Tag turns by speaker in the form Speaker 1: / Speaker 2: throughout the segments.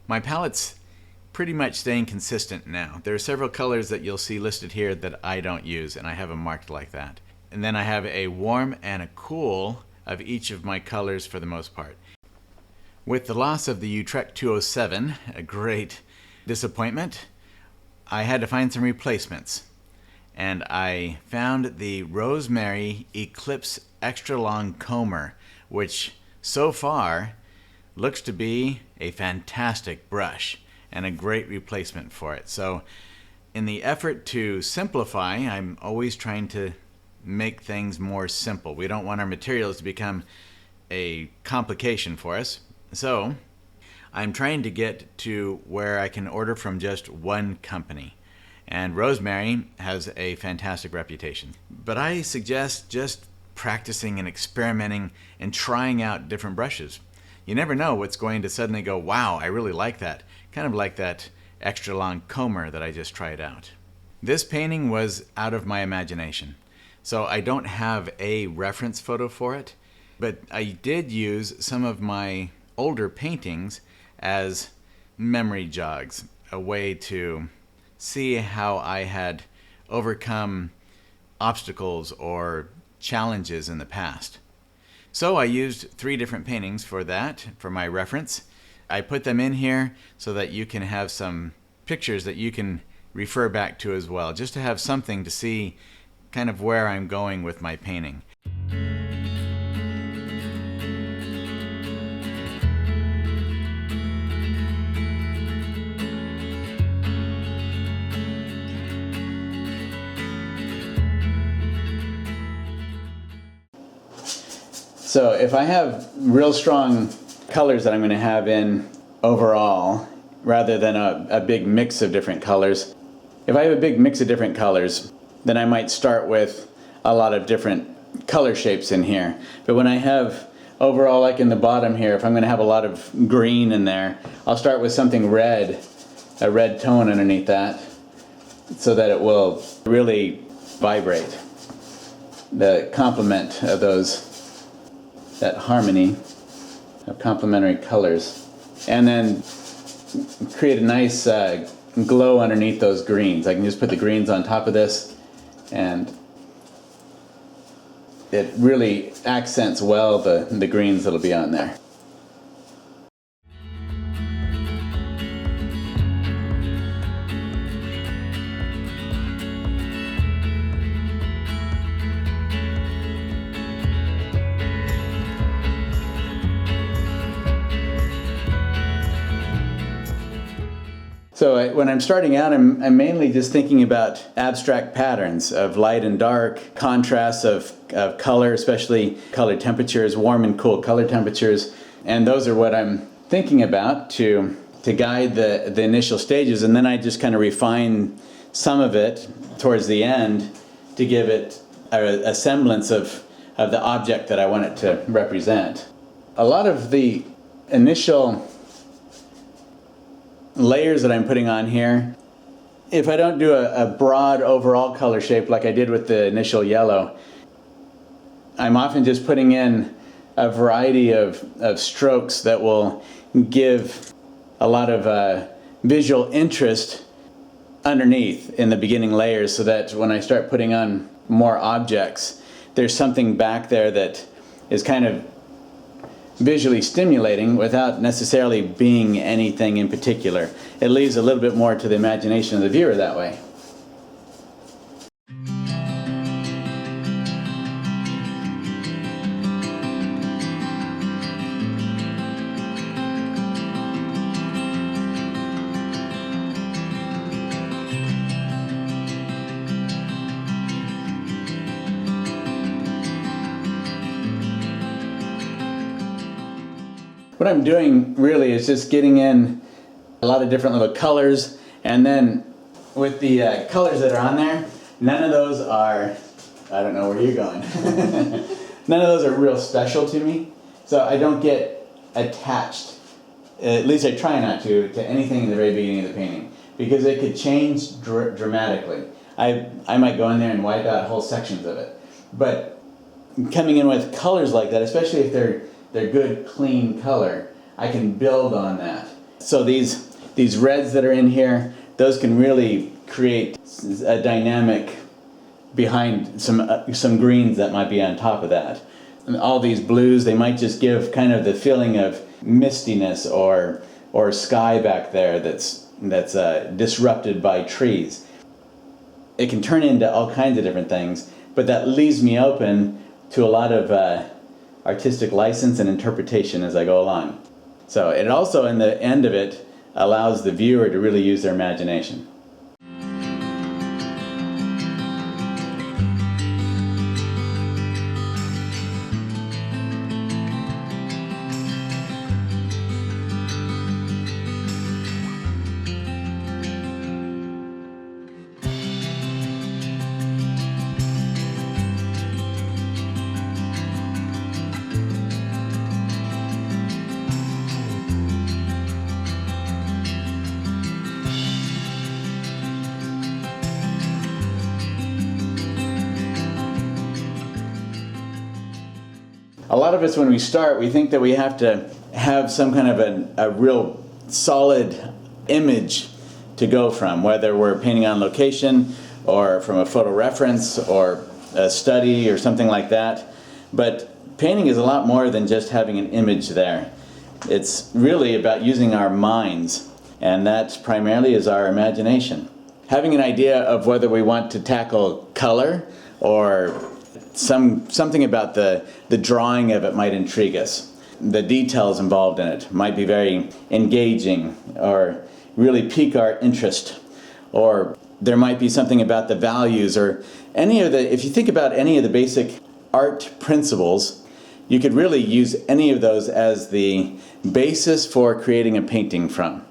Speaker 1: My palette's pretty much staying consistent now. There are several colors that you'll see listed here that I don't use, and I have them marked like that. And then I have a warm and a cool of each of my colors for the most part. With the loss of the Utrecht 207, a great disappointment, I had to find some replacements. And I found the Rosemary Eclipse Extra Long Comber, which so far looks to be a fantastic brush and a great replacement for it. So in the effort to simplify, I'm always trying to make things more simple. We don't want our materials to become a complication for us. So I'm trying to get to where I can order from just one company. And Rosemary has a fantastic reputation. But I suggest just practicing and experimenting and trying out different brushes. You never know what's going to suddenly go, wow, I really like that. Kind of like that extra long comber that I just tried out. This painting was out of my imagination. So I don't have a reference photo for it, but I did use some of my older paintings as memory jogs, a way to see how I had overcome obstacles or challenges in the past. So I used 3 different paintings for that, for my reference. I put them in here so that you can have some pictures that you can refer back to as well, just to have something to see kind of where I'm going with my painting. So if I have real strong colors that I'm going to have in overall, rather than a big mix of different colors, if I have a big mix of different colors, then I might start with a lot of different color shapes in here. But when I have overall, like in the bottom here, if I'm going to have a lot of green in there, I'll start with something red, a red tone underneath that, so that it will really vibrate. The complement of those, that harmony of complementary colors, and then create a nice glow underneath those greens. I can just put the greens on top of this, and it really accents well the greens that'll be on there. So when I'm starting out, I'm mainly just thinking about abstract patterns of light and dark, contrasts of color, especially color temperatures, warm and cool color temperatures. And those are what I'm thinking about to guide the initial stages. And then I just kind of refine some of it towards the end to give it a semblance of the object that I want it to represent. A lot of the initial layers that I'm putting on here, if I don't do a broad overall color shape like I did with the initial yellow, I'm often just putting in a variety of strokes that will give a lot of visual interest underneath in the beginning layers, so that when I start putting on more objects, there's something back there that is kind of visually stimulating without necessarily being anything in particular. It leaves a little bit more to the imagination of the viewer that way. What I'm doing really is just getting in a lot of different little colors, and then with the colors that are on there, none of those are, I don't know where you're going, none of those are real special to me, so I don't get attached, at least I try not to anything in the very beginning of the painting, because it could change dramatically. I might go in there and wipe out whole sections of it, but coming in with colors like that, especially if they're good, clean color, I can build on that. So these reds that are in here, those can really create a dynamic behind some greens that might be on top of that. And all these blues, they might just give kind of the feeling of mistiness or sky back there that's disrupted by trees. It can turn into all kinds of different things, but that leaves me open to a lot of artistic license and interpretation as I go along. So it also, in the end of it, allows the viewer to really use their imagination. A lot of us, when we start, we think that we have to have some kind of a real solid image to go from, whether we're painting on location or from a photo reference or a study or something like that. But painting is a lot more than just having an image there. It's really about using our minds, and that primarily is our imagination. Having an idea of whether we want to tackle color or something about the drawing of it might intrigue us. The details involved in it might be very engaging or really pique our interest. Or there might be something about the values or if you think about any of the basic art principles, you could really use any of those as the basis for creating a painting from.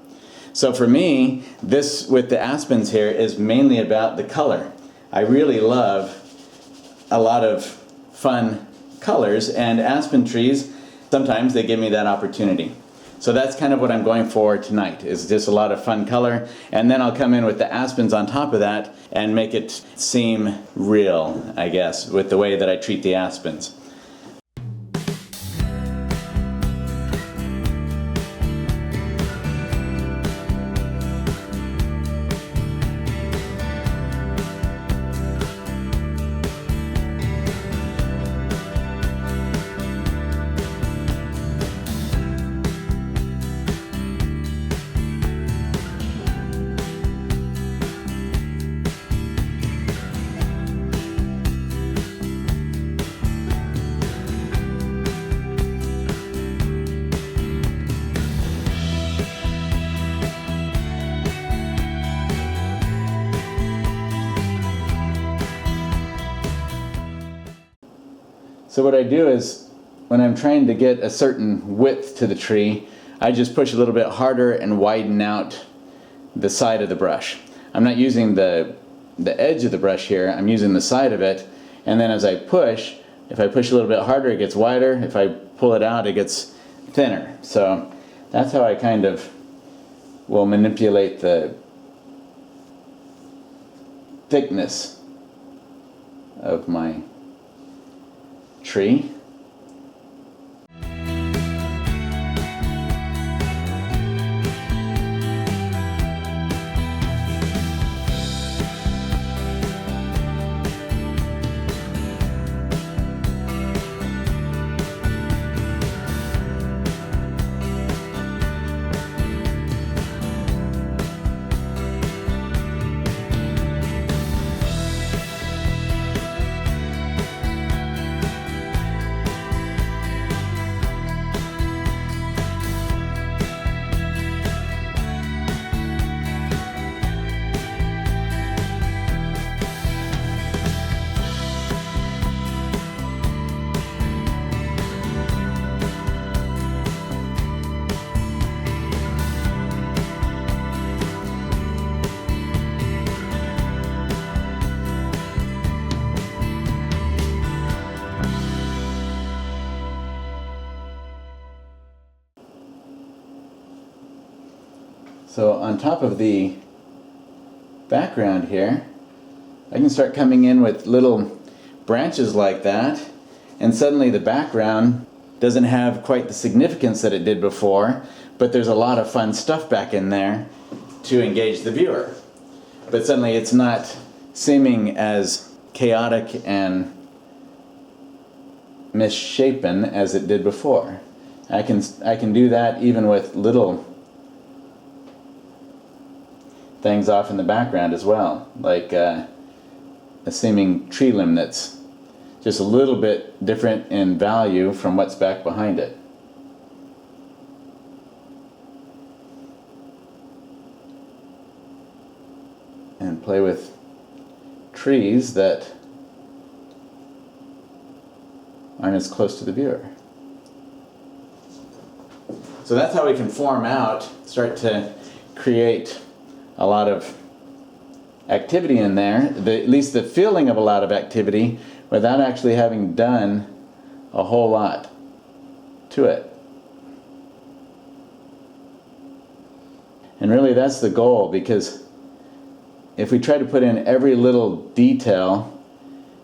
Speaker 1: So for me, this with the Aspens here is mainly about the color. I really love a lot of fun colors, and aspen trees, sometimes they give me that opportunity. So that's kind of what I'm going for tonight, is just a lot of fun color, and then I'll come in with the aspens on top of that and make it seem real, I guess, with the way that I treat the aspens. So what I do is, when I'm trying to get a certain width to the tree, I just push a little bit harder and widen out the side of the brush. I'm not using the edge of the brush here, I'm using the side of it, and then as I push, if I push a little bit harder it gets wider, if I pull it out it gets thinner. So that's how I kind of will manipulate the thickness of my tree. So on top of the background here, I can start coming in with little branches like that, and suddenly the background doesn't have quite the significance that it did before, but there's a lot of fun stuff back in there to engage the viewer. But suddenly it's not seeming as chaotic and misshapen as it did before. I can do that even with little things off in the background as well, like a seeming tree limb that's just a little bit different in value from what's back behind it. And play with trees that aren't as close to the viewer. So that's how we can form out, start to create a lot of activity in there, at least the feeling of a lot of activity, without actually having done a whole lot to it. And really that's the goal, because if we try to put in every little detail,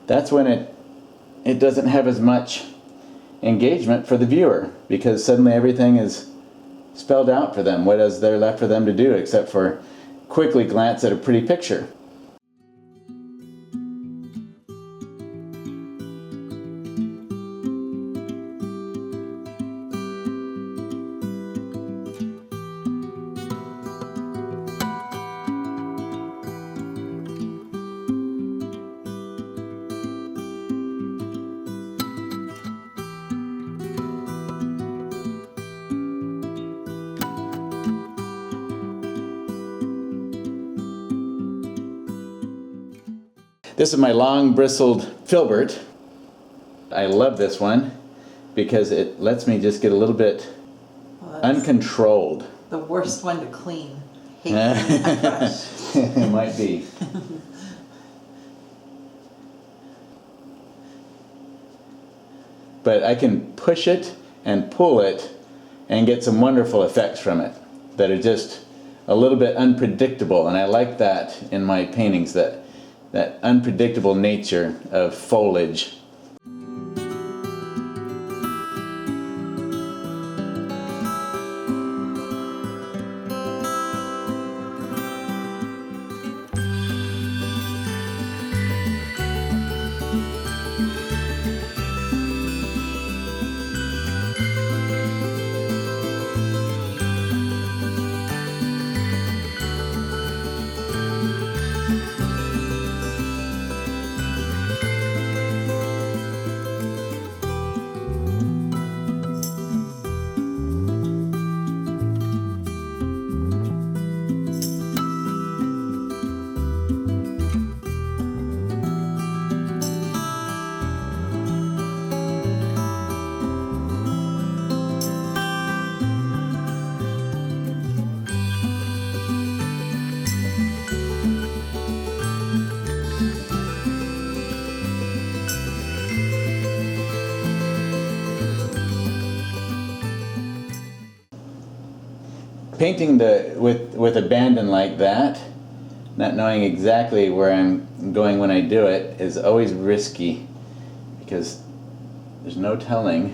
Speaker 1: that's when it doesn't have as much engagement for the viewer, because suddenly everything is spelled out for them. What is there left for them to do except for quickly glance at a pretty picture? This is my long bristled filbert. I love this one because it lets me just get a little bit uncontrolled.
Speaker 2: The worst one to clean. Hate that brush.
Speaker 1: It might be. But I can push it and pull it and get some wonderful effects from it that are just a little bit unpredictable, and I like that in my paintings, that unpredictable nature of foliage. Painting with abandon like that, not knowing exactly where I'm going when I do it, is always risky, because there's no telling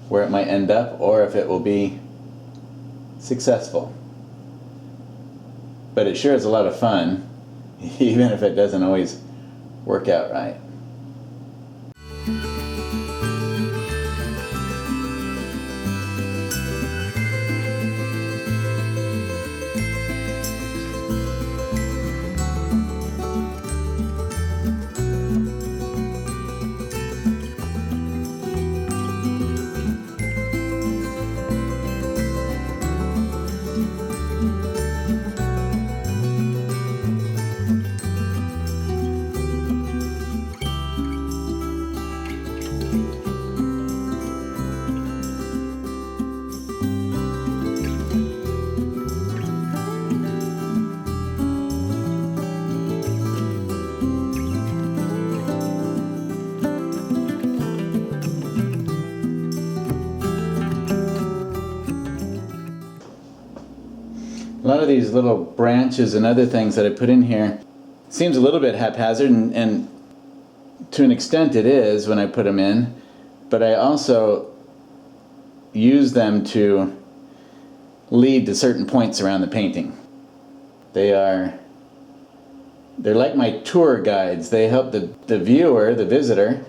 Speaker 1: where it might end up or if it will be successful. But it sure is a lot of fun, even if it doesn't always work out right. A lot of these little branches and other things that I put in here seems a little bit haphazard, and to an extent it is when I put them in, but I also use them to lead to certain points around the painting. They're like my tour guides. They help the viewer, the visitor,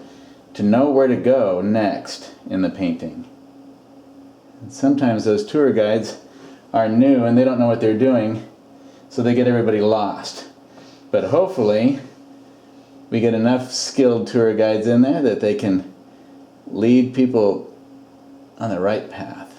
Speaker 1: to know where to go next in the painting. And sometimes those tour guides are new and they don't know what they're doing, so they get everybody lost. But hopefully we get enough skilled tour guides in there that they can lead people on the right path.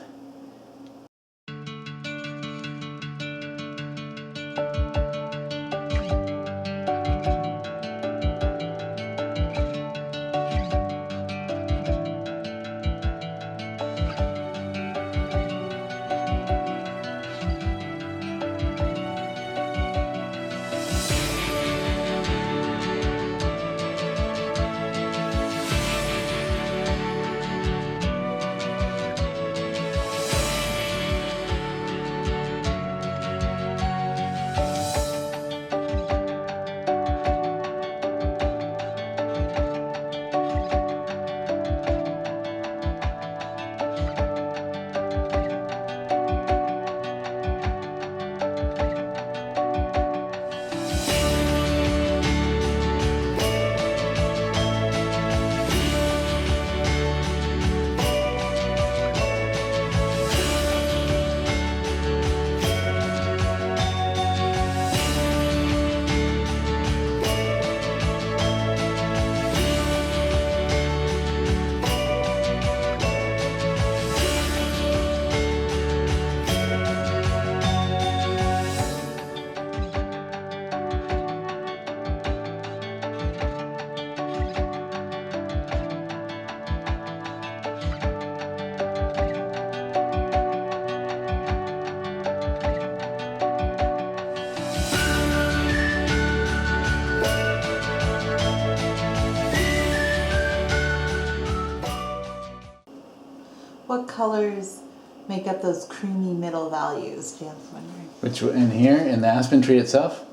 Speaker 2: What colors make up those creamy middle values? Dan's wondering.
Speaker 1: Which in here, in the aspen tree itself?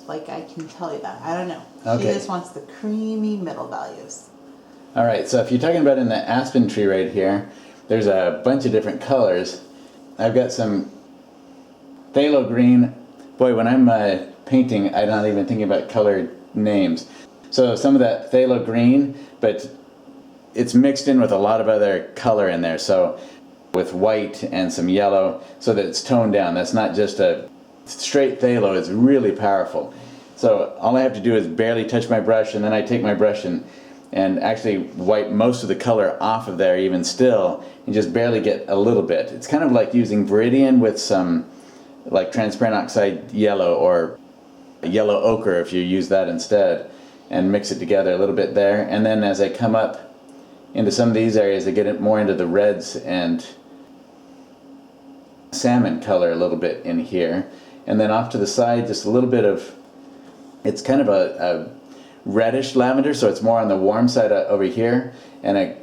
Speaker 2: Like, I can tell you that. I don't know.
Speaker 1: Okay.
Speaker 2: She just wants the creamy middle values.
Speaker 1: All right, so if you're talking about in the aspen tree right here, there's a bunch of different colors. I've got some phthalo green. Boy, when I'm painting, I'm not even thinking about color names. So some of that phthalo green, but it's mixed in with a lot of other color in there. So with white and some yellow, so that it's toned down. That's not just a straight phthalo, it's really powerful. So all I have to do is barely touch my brush, and then I take my brush and actually wipe most of the color off of there even still, and just barely get a little bit. It's kind of like using Viridian with some like transparent oxide yellow or yellow ochre if you use that instead, and mix it together a little bit there. And then as I come up into some of these areas, I get it more into the reds and salmon color a little bit in here. And then off to the side, just a little bit of, it's kind of a reddish lavender, so it's more on the warm side over here, and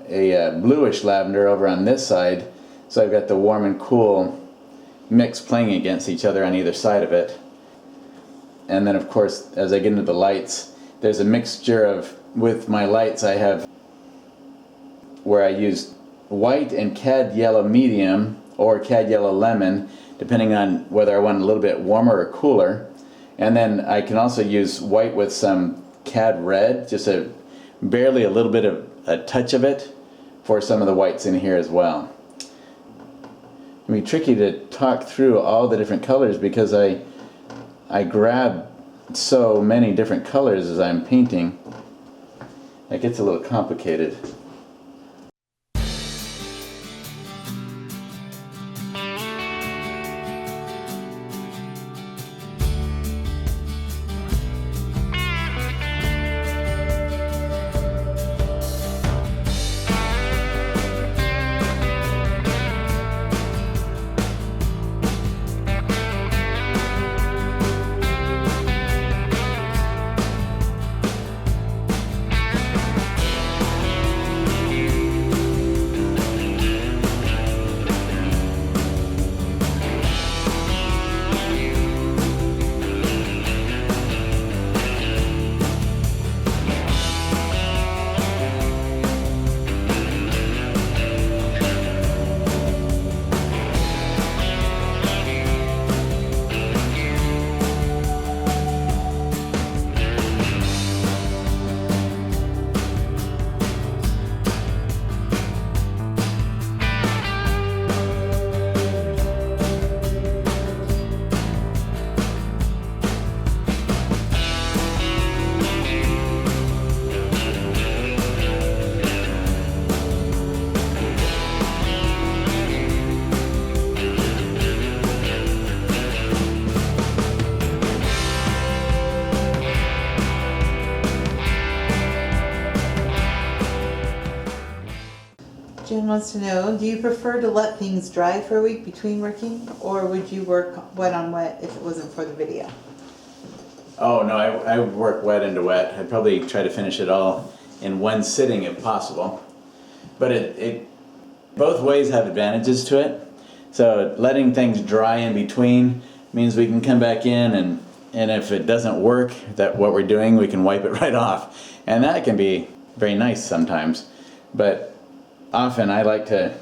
Speaker 1: a bluish lavender over on this side. So I've got the warm and cool mix playing against each other on either side of it. And then of course, as I get into the lights, there's a mixture of, with my lights I have where I use white and cad yellow medium or cad yellow lemon, depending on whether I want a little bit warmer or cooler. And then I can also use white with some cad red, just barely a little bit of a touch of it for some of the whites in here as well. It can be tricky to talk through all the different colors because I grab so many different colors as I'm painting. It gets a little complicated.
Speaker 2: wants to know, do you prefer to let things dry for a week between working, or would you work wet on wet if it wasn't for the video?
Speaker 1: Oh no, I work wet into wet. I'd probably try to finish it all in one sitting if possible. But it both ways have advantages to it. So letting things dry in between means we can come back in and if it doesn't work, that what we're doing, we can wipe it right off. And that can be very nice sometimes. But often I like to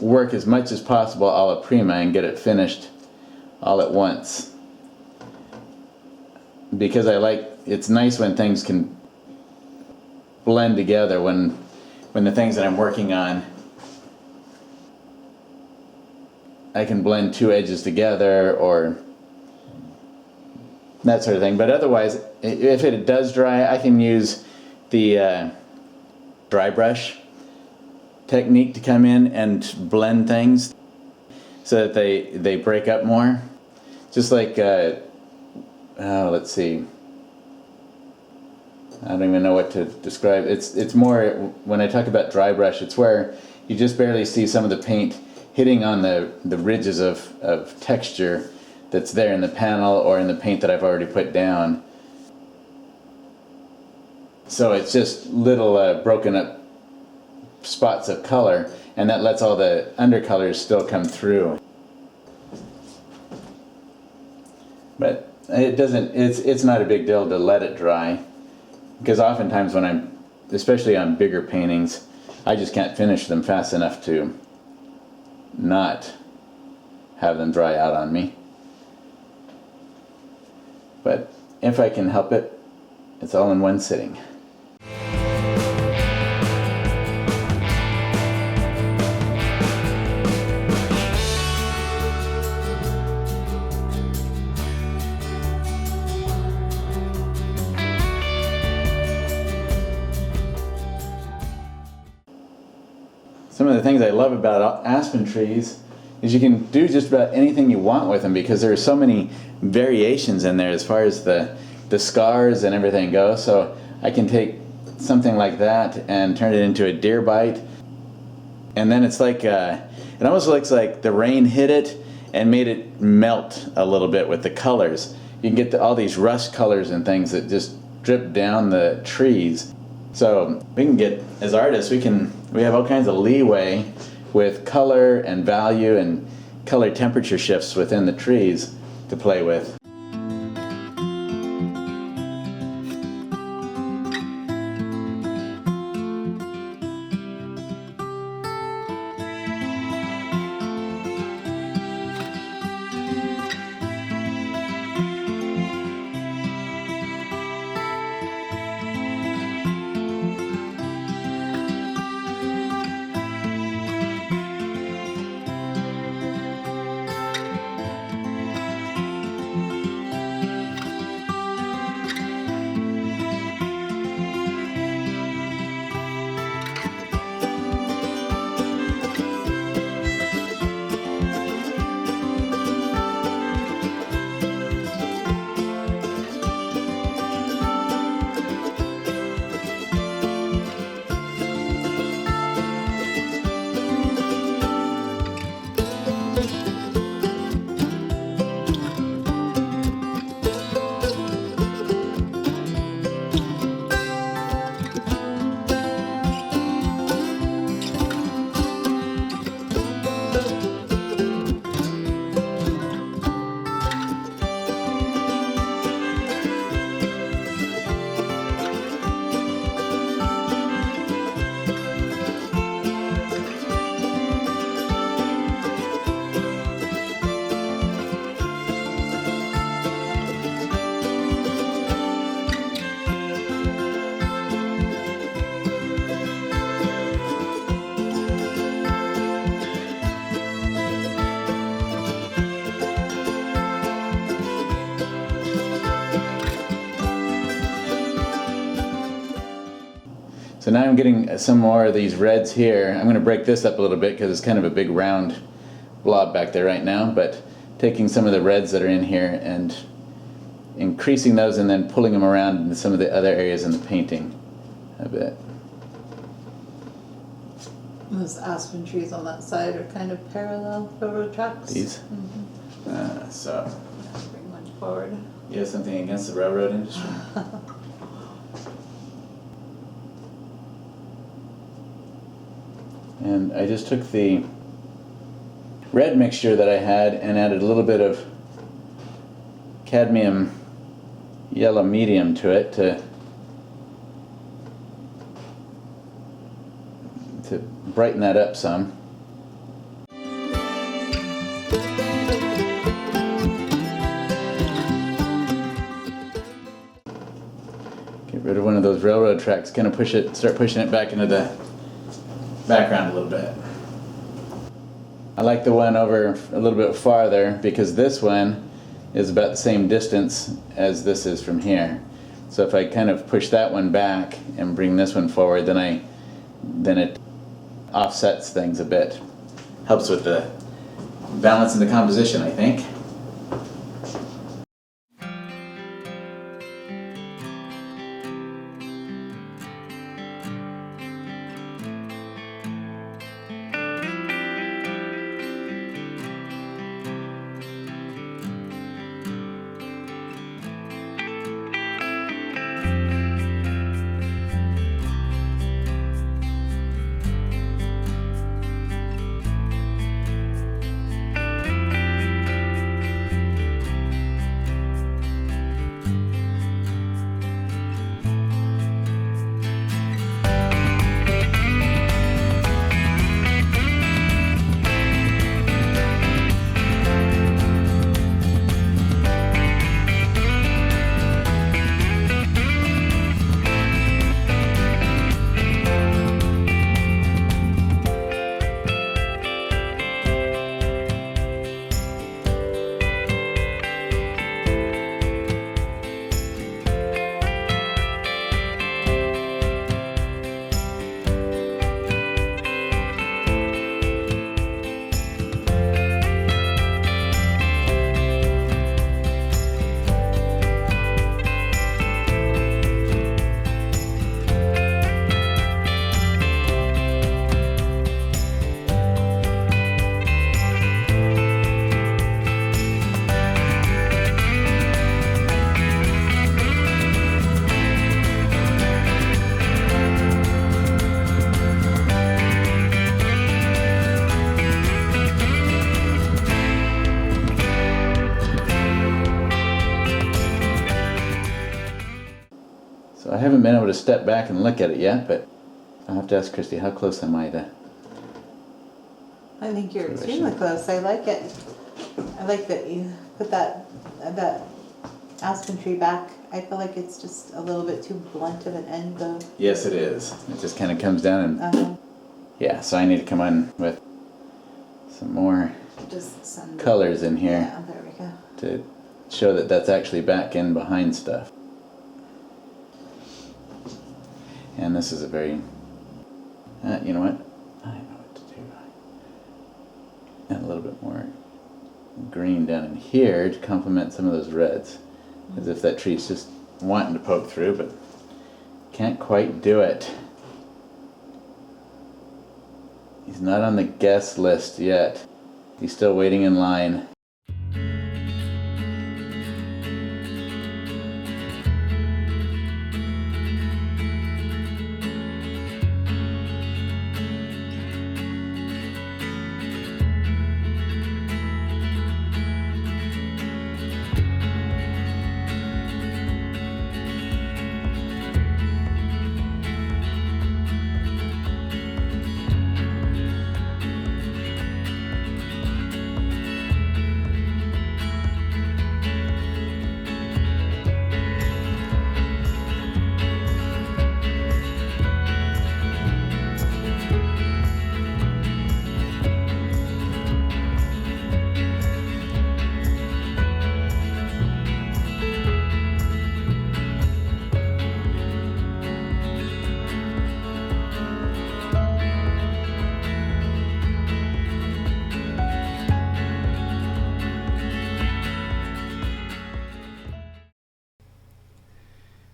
Speaker 1: work as much as possible alla prima and get it finished all at once. Because it's nice when things can blend together, when the things that I'm working on, I can blend two edges together or that sort of thing. But otherwise, if it does dry, I can use the dry brush technique to come in and blend things so that they break up more. Just like, let's see. I don't even know what to describe. It's more, when I talk about dry brush, it's where you just barely see some of the paint hitting on the ridges of texture that's there in the panel or in the paint that I've already put down. So it's just little broken up spots of color, and that lets all the undercolors still come through. But it doesn't, it's not a big deal to let it dry, because oftentimes when I'm, especially on bigger paintings, I just can't finish them fast enough to not have them dry out on me. But if I can help it, it's all in one sitting. Some of the things I love about aspen trees is you can do just about anything you want with them, because there are so many variations in there as far as the scars and everything go. So I can take something like that and turn it into a deer bite, and then it's like it almost looks like the rain hit it and made it melt a little bit with the colors. You can get all these rust colors and things that just drip down the trees. So we can get, as artists, we have all kinds of leeway with color and value and color temperature shifts within the trees to play with. So now I'm getting some more of these reds here. I'm going to break this up a little bit because it's kind of a big round blob back there right now, but taking some of the reds that are in here and increasing those and then pulling them around into some of the other areas in the painting a bit.
Speaker 2: Those aspen trees on that side are kind of parallel railroad tracks.
Speaker 1: These? So,
Speaker 2: Bring one forward.
Speaker 1: you have something against the railroad industry? And I just took the red mixture that I had and added a little bit of cadmium yellow medium to it to brighten that up some. Get rid of one of those railroad tracks, kind of start pushing it back into the background a little bit. I like the one over a little bit farther because this one is about the same distance as this is from here. So if I kind of push that one back and bring this one forward, then it offsets things a bit. Helps with the balance in the composition, I think. So I haven't been able to step back and look at it yet, but I'll have to ask Christy, how close am I to...
Speaker 2: I think you're extremely close. I like it. I like that you put that aspen tree back. I feel like it's just a little bit too blunt of an end though.
Speaker 1: Yes, it is. It just kind of comes down and... Yeah, so I need to come on with some more colors in here.
Speaker 2: Yeah, there we go.
Speaker 1: To show that that's actually back in behind stuff. And this is a very... you know what? I know what to do. Add a little bit more green down in here to complement some of those reds. As if that tree's just wanting to poke through, but can't quite do it. He's not on the guest list yet. He's still waiting in line.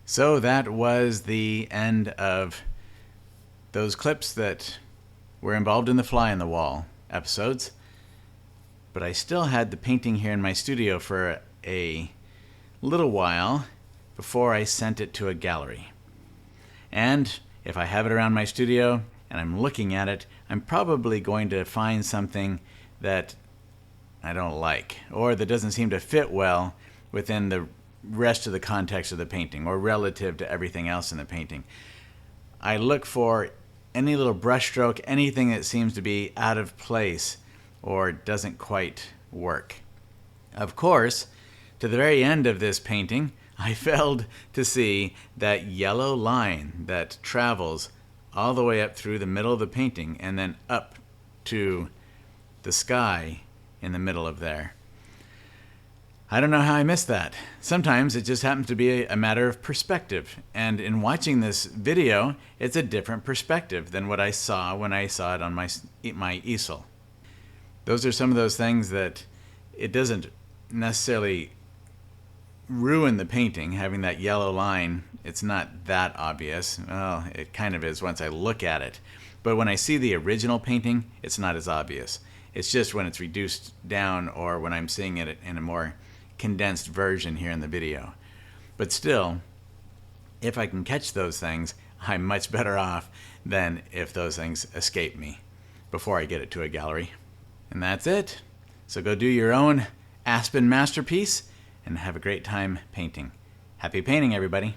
Speaker 1: So that was the end of those clips that were involved in the Fly in the Wall episodes, but I still had the painting here in my studio for a little while before I sent it to a gallery. And if I have it around my studio and I'm looking at it, I'm probably going to find something that I don't like, or that doesn't seem to fit well within the rest of the context of the painting, or relative to everything else in the painting. I look for any little brushstroke, anything that seems to be out of place or doesn't quite work. Of course, to the very end of this painting, I failed to see that yellow line that travels all the way up through the middle of the painting and then up to the sky in the middle of there. I don't know how I missed that. Sometimes it just happens to be a matter of perspective. And in watching this video, it's a different perspective than what I saw when I saw it on my easel. Those are some of those things that it doesn't necessarily ruin the painting, having that yellow line. It's not that obvious. Well, it kind of is once I look at it. But when I see the original painting, it's not as obvious. It's just when it's reduced down or when I'm seeing it in a more condensed version here in the video. But still, if I can catch those things, I'm much better off than if those things escape me before I get it to a gallery. And that's it. So go do your own Aspen masterpiece and have a great time painting. Happy painting, everybody.